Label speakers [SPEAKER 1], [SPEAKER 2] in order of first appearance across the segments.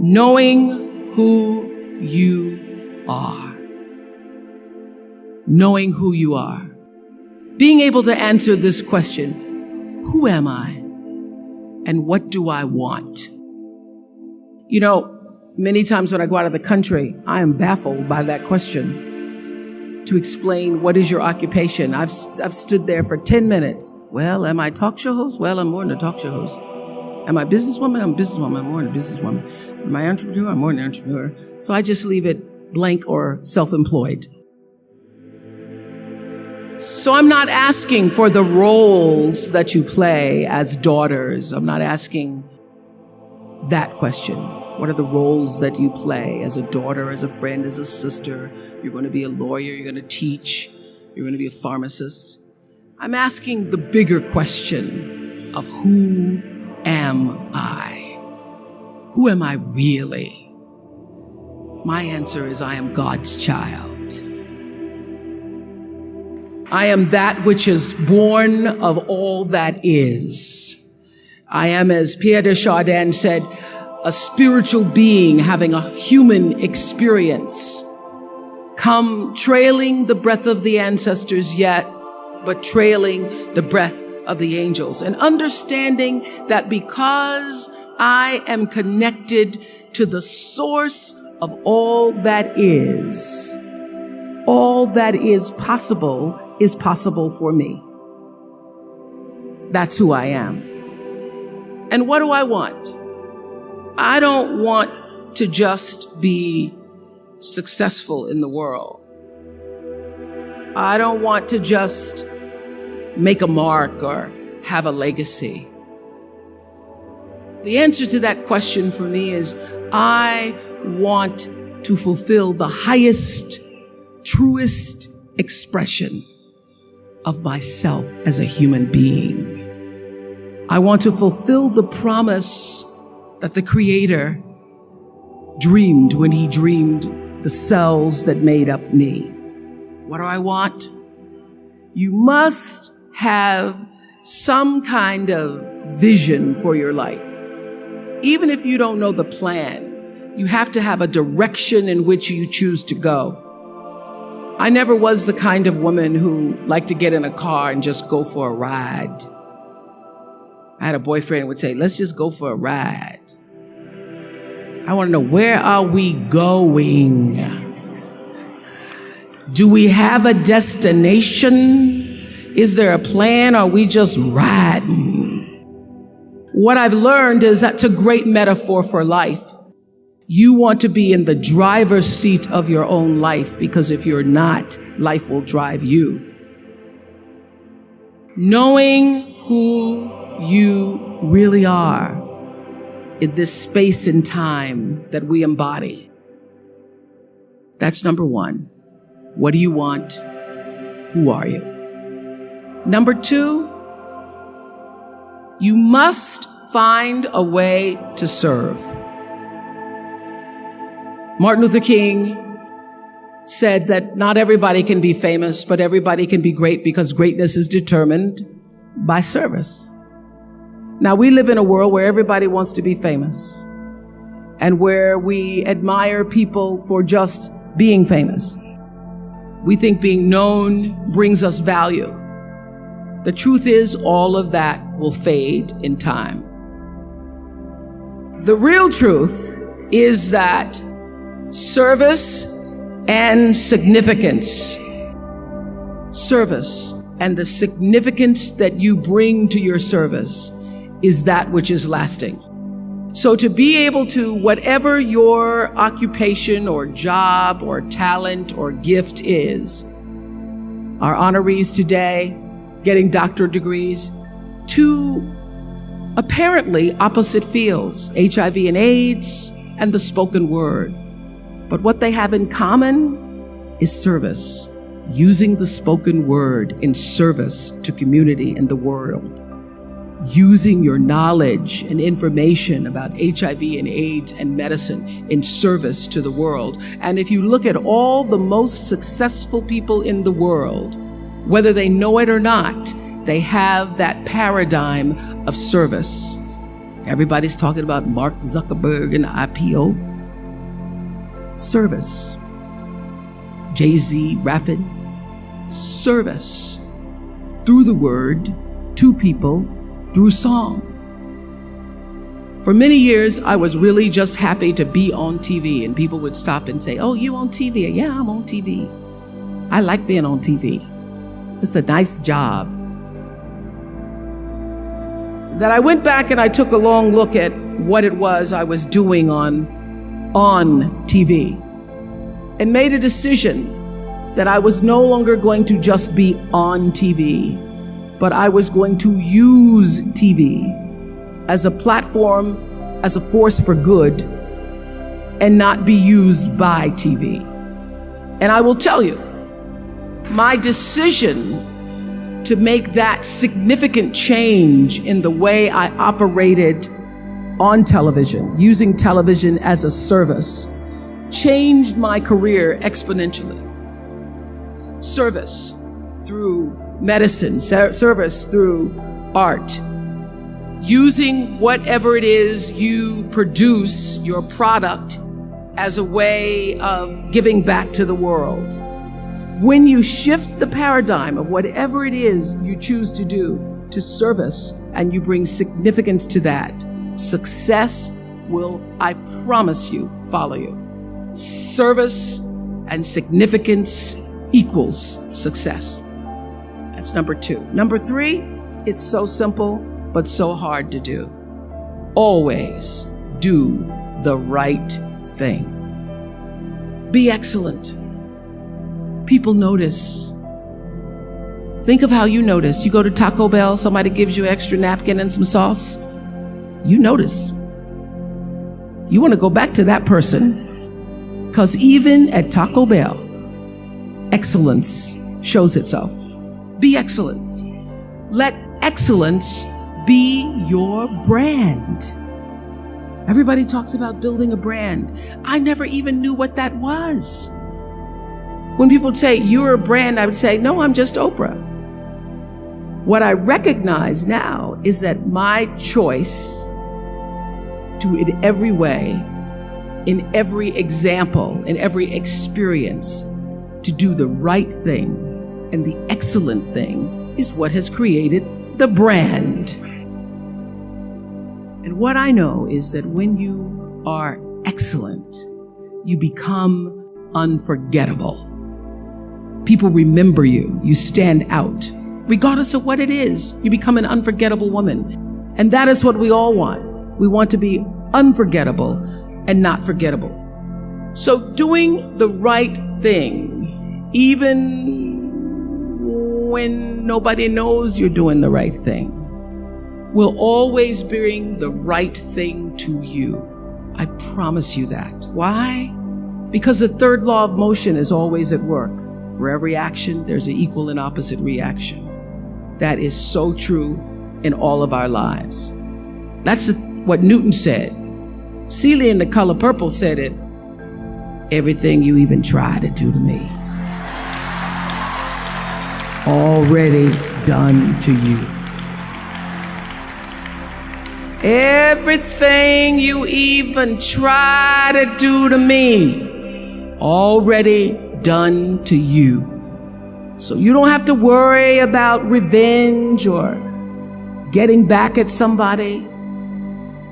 [SPEAKER 1] Knowing who you are. Knowing who you are. Being able to answer this question, who am I? And what do I want? You know, many times when I go out of the country, I am baffled by that question. To explain what is your occupation. I've stood there for 10 minutes. Well, am I a talk show host? Well, I'm more than a talk show host. Am I a businesswoman? I'm a businesswoman. I'm more than a businesswoman. Am I an entrepreneur? I'm more than an entrepreneur. So I just leave it blank or self-employed. So I'm not asking for the roles that you play as daughters. I'm not asking that question. What are the roles that you play as a daughter, as a friend, as a sister? You're going to be a lawyer. You're going to teach. You're going to be a pharmacist. I'm asking the bigger question of who am I? Who am I really? My answer is I am God's child. I am that which is born of all that is. I am, as Pierre de Chardin said, a spiritual being having a human experience. Come trailing the breath of the ancestors yet, but trailing the breath of the angels. And understanding that because I am connected to the source of all that is possible for me. That's who I am. And what do I want? I don't want to just be successful in the world. I don't want to just make a mark or have a legacy. The answer to that question for me is I want to fulfill the highest, truest expression of myself as a human being. I want to fulfill the promise that the Creator dreamed when He dreamed the cells that made up me. What do I want? You must have some kind of vision for your life. Even if you don't know the plan, you have to have a direction in which you choose to go. I never was the kind of woman who liked to get in a car and just go for a ride. I had a boyfriend who would say, let's just go for a ride. I want to know, where are we going? Do we have a destination? Is there a plan? Or are we just riding? What I've learned is that's a great metaphor for life. You want to be in the driver's seat of your own life, because if you're not, life will drive you. Knowing who you really are in this space and time that we embody. That's number one. What do you want? Who are you? Number two, you must find a way to serve. Martin Luther King said that not everybody can be famous, but everybody can be great, because greatness is determined by service. Now, we live in a world where everybody wants to be famous and where we admire people for just being famous. We think being known brings us value. The truth is, all of that will fade in time. The real truth is that service and significance, service and the significance that you bring to your service is that which is lasting. So to be able to, whatever your occupation or job or talent or gift is, our honorees today getting doctorate degrees, to apparently opposite fields, HIV and AIDS and the spoken word. But what they have in common is service, using the spoken word in service to community and the world. Using your knowledge and information about HIV and AIDS and medicine in service to the world. And if you look at all the most successful people in the world, whether they know it or not, they have that paradigm of service. Everybody's talking about Mark Zuckerberg and the IPO. Service. Jay-Z rapping. Service. Through the word, to people, through song. For many years, I was really just happy to be on TV, and people would stop and say, "Oh, you on TV?" "Yeah, I'm on TV. I like being on TV. It's a nice job." That I went back and I took a long look at what it was I was doing on TV and made a decision that I was no longer going to just be on TV, but I was going to use TV as a platform, as a force for good, and not be used by TV. And I will tell you, my decision to make that significant change in the way I operated on television, using television as a service, changed my career exponentially. Service through medicine, service through art, using whatever it is you produce, your product, as a way of giving back to the world. When you shift the paradigm of whatever it is you choose to do to service, and you bring significance to that, success will, I promise you, follow you. Service and significance equals success. That's number 2. Number 3, it's so simple, but so hard to do. Always do the right thing. Be excellent. People notice. Think of how you notice. You go to Taco Bell, somebody gives you an extra napkin and some sauce. You notice. You want to go back to that person, because even at Taco Bell, excellence shows itself. Be excellent. Let excellence be your brand. Everybody talks about building a brand. I never even knew what that was. When people say, "You're a brand," I would say, "No, I'm just Oprah." What I recognize now is that my choice to, in every way, in every example, in every experience, to do the right thing and the excellent thing is what has created the brand. And what I know is that when you are excellent, you become unforgettable. People remember you. You stand out. Regardless of what it is, you become an unforgettable woman. And that is what we all want. We want to be unforgettable and not forgettable. So doing the right thing, even when nobody knows you're doing the right thing, will always bring the right thing to you. I promise you that. Why? Because the third law of motion is always at work. For every action, there's an equal and opposite reaction. That is so true in all of our lives. That's what Newton said. Celia in The Color Purple said it. Everything you even try to do to me, already done to you. Everything you even try to do to me, already done to you. So you don't have to worry about revenge or getting back at somebody,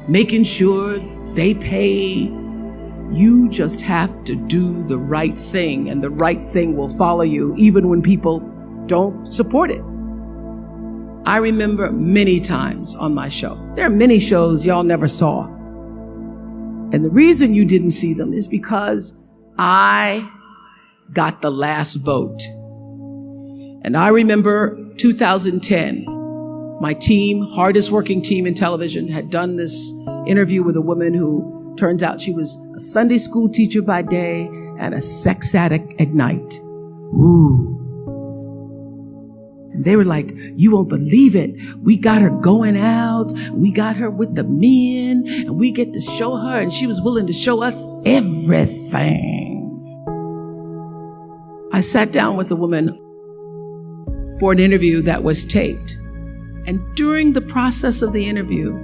[SPEAKER 1] making sure they pay. You just have to do the right thing, and the right thing will follow you even when people don't support it. I remember many times on my show. There are many shows y'all never saw. And the reason you didn't see them is because I got the last vote. And I remember 2010, my team, hardest working team in television, had done this interview with a woman who turns out she was a Sunday school teacher by day and a sex addict at night. Ooh. And they were like, "You won't believe it. We got her going out. We got her with the men, and we get to show her." And she was willing to show us everything. I sat down with a woman for an interview that was taped. And during the process of the interview,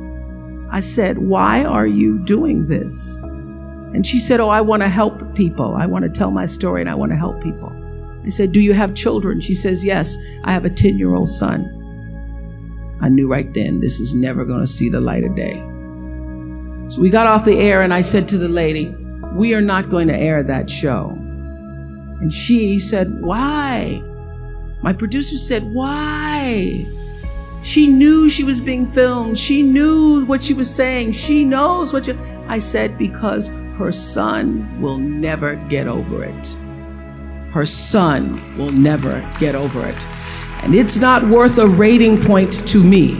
[SPEAKER 1] I said, why are you doing this? And she said, oh, I want to help people. I want to tell my story and I want to help people. I said, do you have children? She says, yes, I have a 10-year-old son. I knew right then this is never going to see the light of day. So we got off the air and I said to the lady, we are not going to air that show. And she said, why? My producer said, why? She knew she was being filmed. She knew what she was saying. She knows what I said, because her son will never get over it. Her son will never get over it. And it's not worth a rating point to me.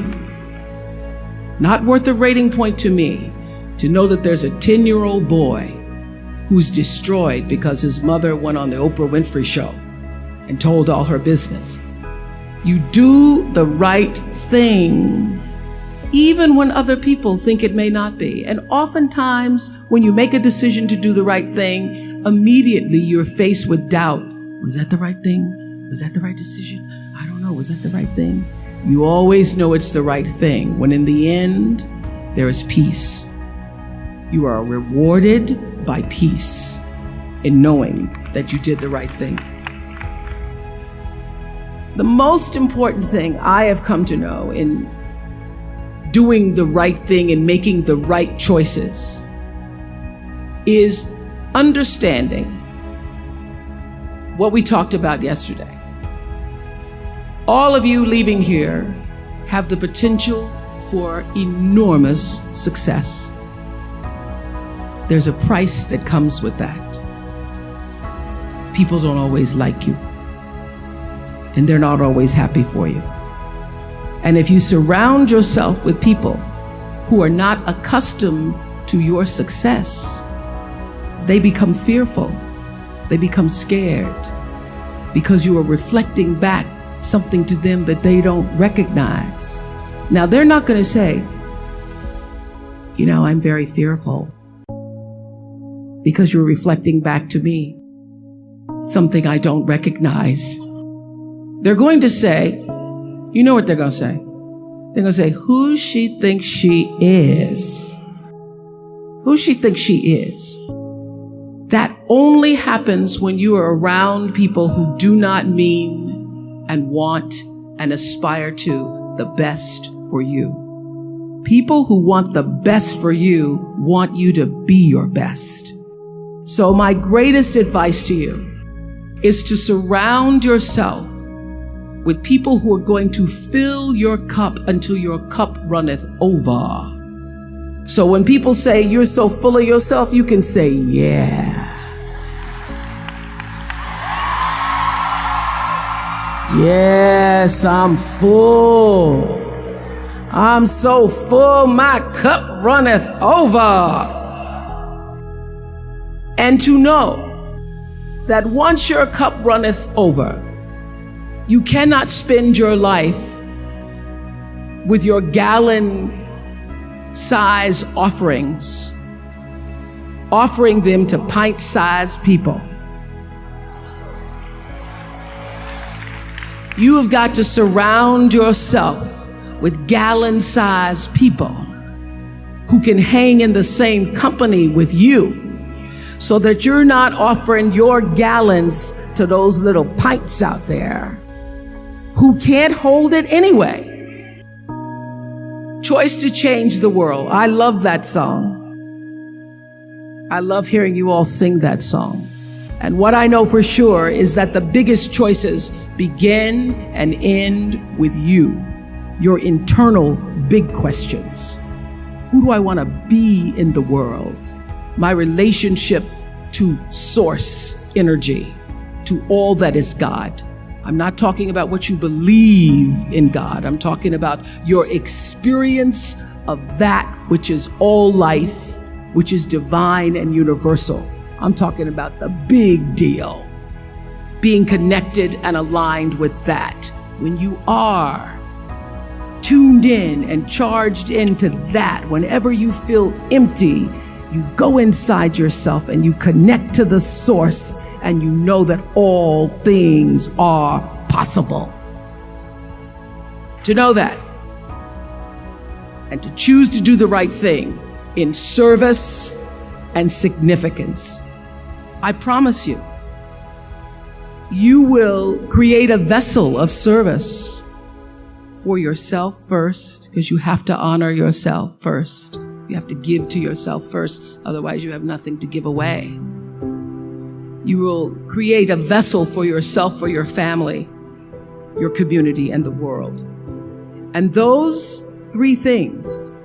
[SPEAKER 1] Not worth a rating point to me to know that there's a 10-year-old boy who's destroyed because his mother went on the Oprah Winfrey show and told all her business. You do the right thing, even when other people think it may not be. And oftentimes, when you make a decision to do the right thing, immediately you're faced with doubt. Was that the right thing? Was that the right decision? I don't know. Was that the right thing? You always know it's the right thing, when in the end, there is peace. You are rewarded by peace in knowing that you did the right thing. The most important thing I have come to know in doing the right thing and making the right choices is understanding what we talked about yesterday. All of you leaving here have the potential for enormous success. There's a price that comes with that. People don't always like you, and they're not always happy for you. And if you surround yourself with people who are not accustomed to your success, they become fearful. They become scared because you are reflecting back something to them that they don't recognize. Now, they're not going to say, you know, I'm very fearful because you're reflecting back to me something I don't recognize. They're going to say, you know what they're going to say? They're going to say, who she thinks she is. Who she thinks she is. That only happens when you are around people who do not mean and want and aspire to the best for you. People who want the best for you want you to be your best. So my greatest advice to you is to surround yourself with people who are going to fill your cup until your cup runneth over. So when people say you're so full of yourself, you can say, yeah. Yes, I'm full. I'm so full, my cup runneth over. And to know that once your cup runneth over, you cannot spend your life with your gallon-size offerings, offering them to pint-sized people. You have got to surround yourself with gallon-sized people who can hang in the same company with you, so that you're not offering your gallons to those little pints out there who can't hold it anyway. Choice to Change the World. I love that song. I love hearing you all sing that song. And what I know for sure is that the biggest choices begin and end with you, your internal big questions. Who do I want to be in the world? My relationship to source energy, to all that is God. I'm not talking about what you believe in God. I'm talking about your experience of that which is all life, which is divine and universal. I'm talking about the big deal. Being connected and aligned with that. When you are tuned in and charged into that, whenever you feel empty, you go inside yourself and you connect to the source, and you know that all things are possible. To know that and to choose to do the right thing in service and significance. I promise you, you will create a vessel of service for yourself first, because you have to honor yourself first. You have to give to yourself first, otherwise you have nothing to give away. You will create a vessel for yourself, for your family, your community, and the world. And those three things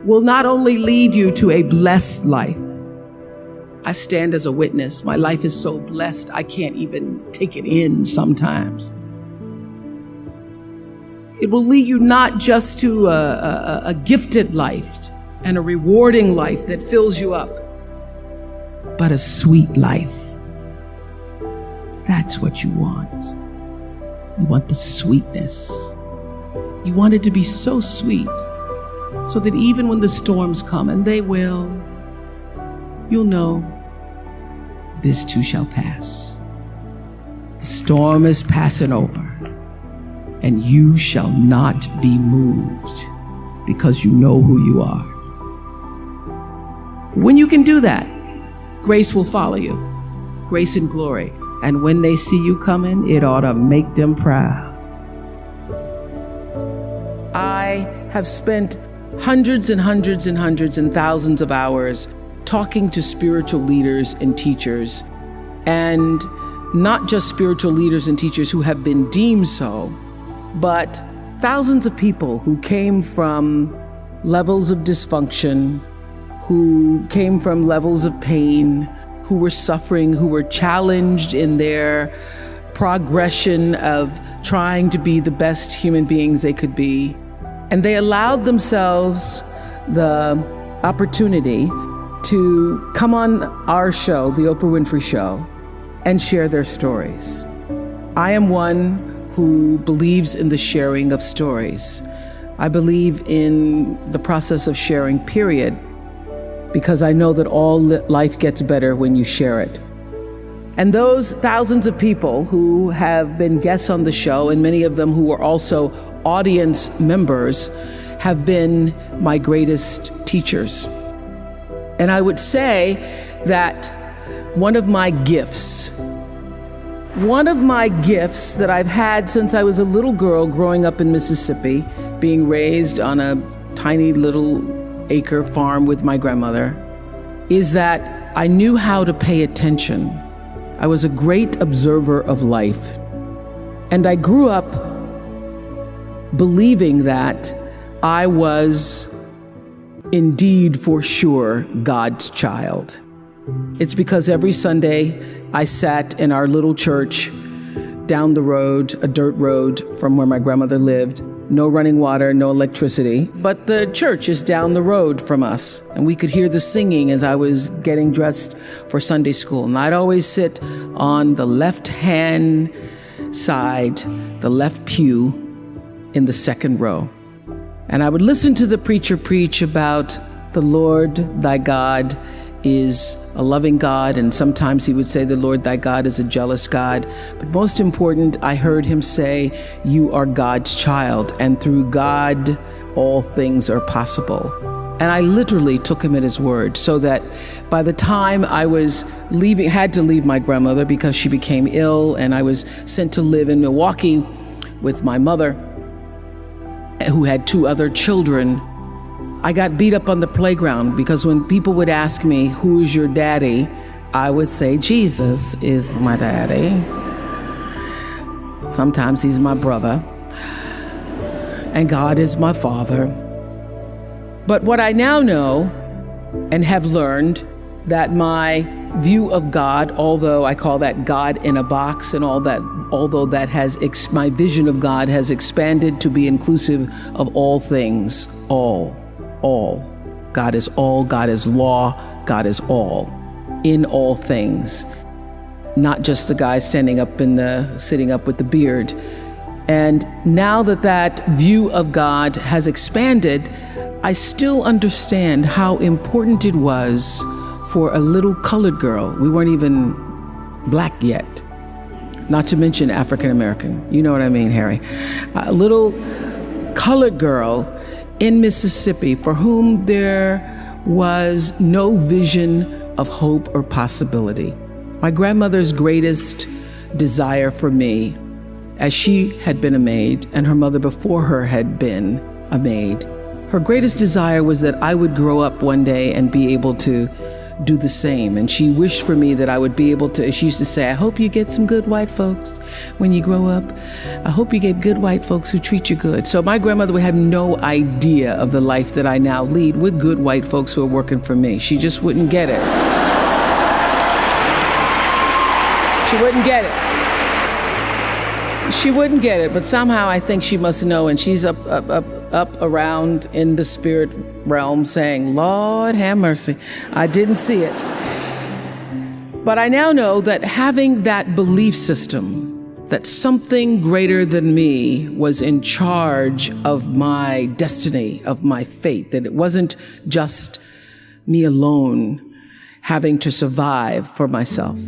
[SPEAKER 1] will not only lead you to a blessed life. I stand as a witness. My life is so blessed, I can't even take it in sometimes. It will lead you not just to a gifted life and a rewarding life that fills you up, but a sweet life. That's what you want. You want the sweetness. You want it to be so sweet, so that even when the storms come, and they will, you'll know this too shall pass. The storm is passing over, and you shall not be moved, because you know who you are. When you can do that, grace will follow you, grace and glory. And when they see you coming, it ought to make them proud. I have spent hundreds and hundreds and hundreds and thousands of hours talking to spiritual leaders and teachers, and not just spiritual leaders and teachers who have been deemed so, but thousands of people who came from levels of dysfunction, who came from levels of pain, who were suffering, who were challenged in their progression of trying to be the best human beings they could be. And they allowed themselves the opportunity to come on our show, the Oprah Winfrey Show, and share their stories. I am one who believes in the sharing of stories. I believe in the process of sharing, period, because I know that all life gets better when you share it. And those thousands of people who have been guests on the show, and many of them who are also audience members, have been my greatest teachers. And I would say that one of my gifts that I've had since I was a little girl growing up in Mississippi, being raised on a tiny little acre farm with my grandmother, is that I knew how to pay attention. I was a great observer of life. And I grew up believing that I was indeed for sure God's child. It's because every Sunday I sat in our little church down the road, a dirt road from where my grandmother lived. No running water, no electricity, but the church is down the road from us, and we could hear the singing as I was getting dressed for Sunday school. And I'd always sit on the left-hand side, the left pew, in the second row. And I would listen to the preacher preach about the Lord thy God is a loving God, and sometimes he would say the Lord thy God is a jealous God. But most important, I heard him say, you are God's child, and through God all things are possible. And I literally took him at his word, so that by the time I was had to leave my grandmother because she became ill, and I was sent to live in Milwaukee with my mother, who had two other children, I got beat up on the playground because when people would ask me, who is your daddy? I would say, Jesus is my daddy. Sometimes he's my brother. And God is my father. But what I now know and have learned, that my view of God, although I call that God in a box and all that, although that has, my vision of God has expanded to be inclusive of all things, all. God is all, God is law, God is all, in all things. Not just the guy sitting up with the beard. And now that view of God has expanded, I still understand how important it was for a little colored girl. We weren't even black yet, not to mention African American. You know what I mean, Harry? A little colored girl in Mississippi for whom there was no vision of hope or possibility. My grandmother's greatest desire for me, as she had been a maid and her mother before her had been a maid, her greatest desire was that I would grow up one day and be able to do the same. And she wished for me that I would be able to, she used to say, I hope you get some good white folks when you grow up. I hope you get good white folks who treat you good. So my grandmother would have no idea of the life that I now lead with good white folks who are working for me. She just wouldn't get it. She wouldn't get it. She wouldn't get it, but somehow I think she must know, and she's up around in the spirit realm saying, Lord have mercy, I didn't see it. But I now know that having that belief system, that something greater than me was in charge of my destiny, of my fate, that it wasn't just me alone having to survive for myself.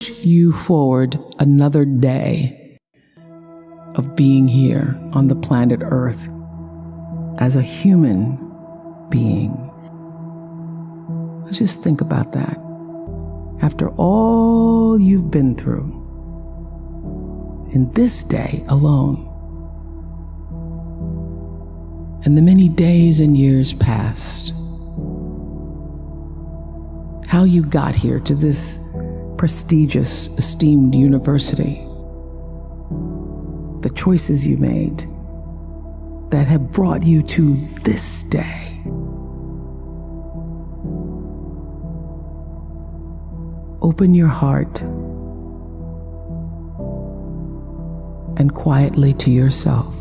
[SPEAKER 1] you forward another day of being here on the planet Earth as a human being. Let's just think about that. After all you've been through, in this day alone, and the many days and years past, how you got here to this prestigious, esteemed university, the choices you made that have brought you to this day. Open your heart and quietly to yourself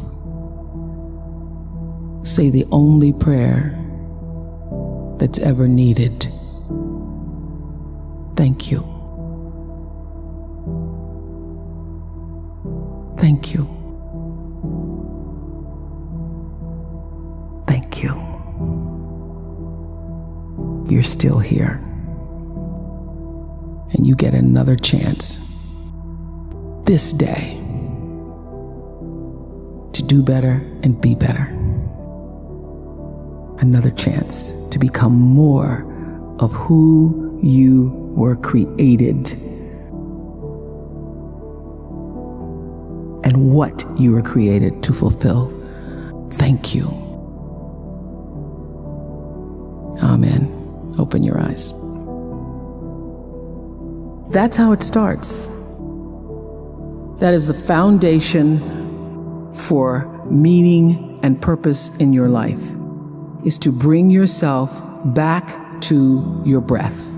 [SPEAKER 1] say the only prayer that's ever needed. Thank you. Thank you. Thank you. You're still here. And you get another chance this day to do better and be better. Another chance to become more of who you were created and what you were created to fulfill. Thank you. Amen. Open your eyes. That's how it starts. That is the foundation for meaning and purpose in your life, is to bring yourself back to your breath.